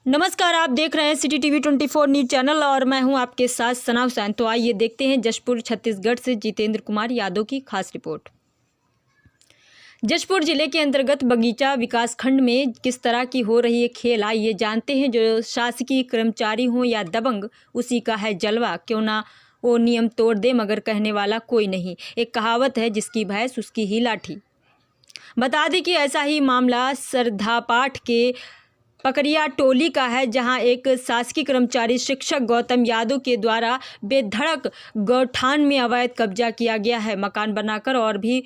नमस्कार, आप देख रहे हैं सिटी टीवी 24 न्यूज चैनल और मैं हूं आपके साथ सना हुसैन। तो आइए देखते हैं जशपुर छत्तीसगढ़ से जितेंद्र कुमार यादव की खास रिपोर्ट। जशपुर जिले के अंतर्गत बगीचा विकासखंड में किस तरह की हो रही है खेल, आइए जानते हैं। जो शासकीय कर्मचारी हो या दबंग, उसी का है जलवा। क्यों ना वो नियम तोड़ दे, मगर कहने वाला कोई नहीं। एक कहावत है, जिसकी भैंस उसकी ही लाठी। बता दें कि ऐसा ही मामला सरधापाठ के पकरिया टोली का है, जहां एक शासकीय कर्मचारी शिक्षक गौतम यादव के द्वारा बेधड़क गौठान में अवैध कब्जा किया गया है। मकान बनाकर और भी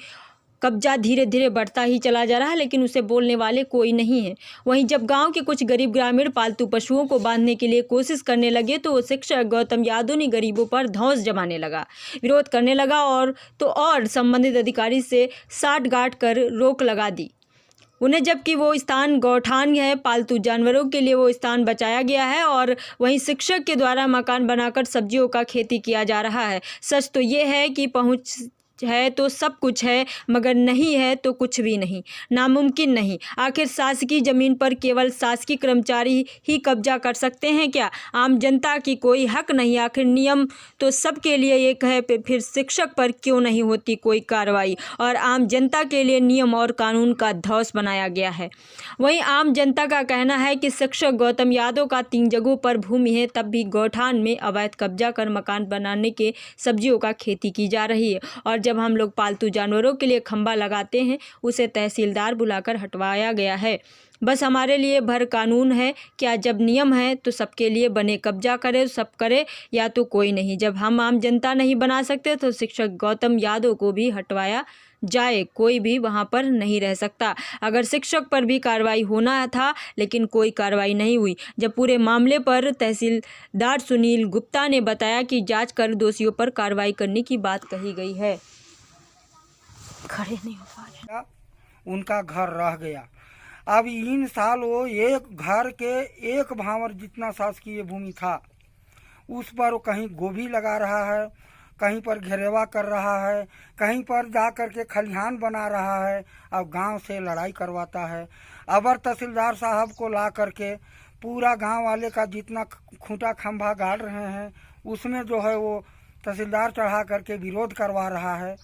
कब्जा धीरे धीरे बढ़ता ही चला जा रहा है, लेकिन उसे बोलने वाले कोई नहीं है। वहीं जब गांव के कुछ गरीब ग्रामीण पालतू पशुओं को बांधने के लिए कोशिश करने लगे, तो वो शिक्षक गौतम यादव ने गरीबों पर धौंस जमाने लगा, विरोध करने लगा और संबंधित अधिकारी से साठ-गांठ कर रोक लगा दी उन्हें। जबकि वो स्थान गौठान है, पालतू जानवरों के लिए वो स्थान बचाया गया है और वहीं शिक्षक के द्वारा मकान बनाकर सब्जियों का खेती किया जा रहा है। सच तो ये है कि पहुंच है तो सब कुछ है, मगर नहीं है तो कुछ भी नहीं, नामुमकिन नहीं। आखिर शासकीय जमीन पर केवल शासकीय कर्मचारी ही कब्जा कर सकते हैं क्या? आम जनता की कोई हक नहीं? आखिर नियम तो सबके लिए एक है, फिर शिक्षक पर क्यों नहीं होती कोई कार्रवाई? और आम जनता के लिए नियम और कानून का धौंस बनाया गया है। वहीं आम जनता का कहना है कि शिक्षक गौतम यादव का 3 जगहों पर भूमि है, तब भी गौठान में अवैध कब्जा कर मकान बनाने के सब्जियों का खेती की जा रही है। और जब हम लोग पालतू जानवरों के लिए खंभा लगाते हैं, उसे तहसीलदार बुलाकर हटवाया गया है। बस हमारे लिए भर कानून है क्या? जब नियम है तो सबके लिए बने, कब्जा करे सब करे या तो कोई नहीं। जब हम आम जनता नहीं बना सकते तो शिक्षक गौतम यादव को भी हटवाया जाए, कोई भी वहां पर नहीं रह सकता। अगर शिक्षक पर भी कार्रवाई होना था, लेकिन कोई कार्रवाई नहीं हुई। जब पूरे मामले पर तहसीलदार सुनील गुप्ता ने बताया कि जांच कर दोषियों पर कार्रवाई करने की बात कही गई है। खड़े नहीं हो पा रहे। उनका घर रह गया। अब इन साल वो एक घर के एक भावर जितना शासकीय भूमि था, उस पर वो कहीं गोभी लगा रहा है, कहीं पर घेरेवा कर रहा है, कहीं पर जा कर के खलिहान बना रहा है। अब गांव से लड़ाई करवाता है। अबर तहसीलदार साहब को ला करके पूरा गांव वाले का जितना खूंटा खंभा गाड़ रहे हैं, उसमें जो है वो तहसीलदार चढ़ा करके विरोध करवा रहा है।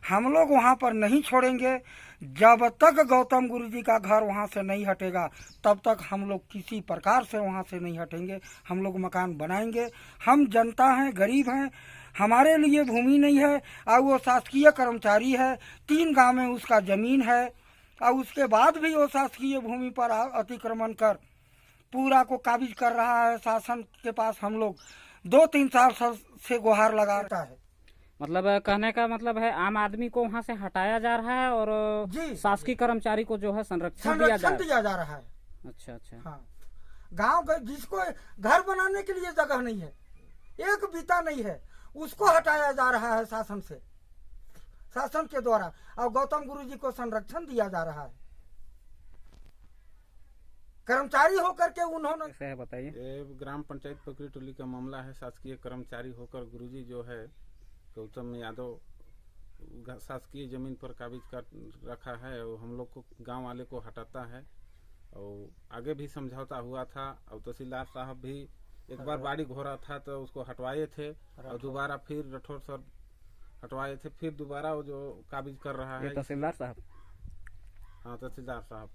हम लोग वहाँ पर नहीं छोड़ेंगे। जब तक गौतम गुरुजी का घर वहाँ से नहीं हटेगा, तब तक हम लोग किसी प्रकार से वहाँ से नहीं हटेंगे। हम लोग मकान बनाएंगे। हम जनता हैं, गरीब हैं, हमारे लिए भूमि नहीं है। और वो शासकीय कर्मचारी है, 3 गांव में उसका जमीन है, और उसके बाद भी वो शासकीय भूमि पर अतिक्रमण कर पूरा को काबिज कर रहा है। शासन के पास हम लोग 2-3 साल से गुहार लगा रहा है। मतलब कहने का मतलब है आम आदमी को वहाँ से हटाया जा रहा है और शासकीय कर्मचारी को जो है संरक्षण दिया जा रहा है। अच्छा अच्छा। हाँ, गांव जिसको घर बनाने के लिए जगह नहीं है, एक बीता नहीं है, उसको हटाया जा रहा है शासन से, शासन के द्वारा। और गौतम गुरुजी को संरक्षण दिया जा रहा है। कर्मचारी होकर के उन्होंने कैसे है बताइए। ग्राम पंचायत पकड़ी टोली का मामला है। शासकीय कर्मचारी होकर गुरुजी जो है गौतम यादव शासकीय जमीन पर काबिज कर रखा है और हम लोग को गांव वाले को हटाता है। और आगे भी समझौता हुआ था और तहसीलदार साहब भी एक बार बाड़ी घोरा था तो उसको हटवाए थे और दोबारा फिर राठौर सर हटवाए थे, फिर दोबारा वो जो काबिज कर रहा है तहसीलदार साहब। हाँ, तहसीलदार साहब।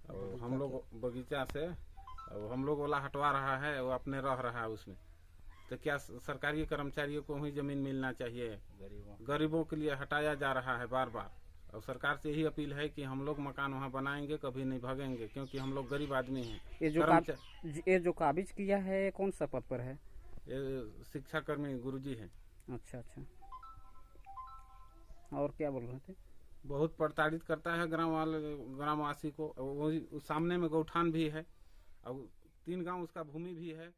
और हम लोग बगीचा से और हम लोग वाला हटवा रहा है, वो अपने रह रहा है उसमें। तो क्या सरकारी कर्मचारियों को ही जमीन मिलना चाहिए? गरीबों के लिए हटाया जा रहा है बार बार। और सरकार से यही अपील है कि हम लोग मकान वहाँ बनाएंगे, कभी नहीं भागेंगे, क्योंकि हम लोग गरीब आदमी हैं। ये जो काबिज किया है कौन सा पद पर है? ये शिक्षा कर्मी गुरुजी हैं। अच्छा अच्छा। और क्या बोल रहे थे? बहुत प्रताड़ित करता है ग्रामवासी को। वही सामने में गौठान भी है और 3 गांव उसका भूमि भी है।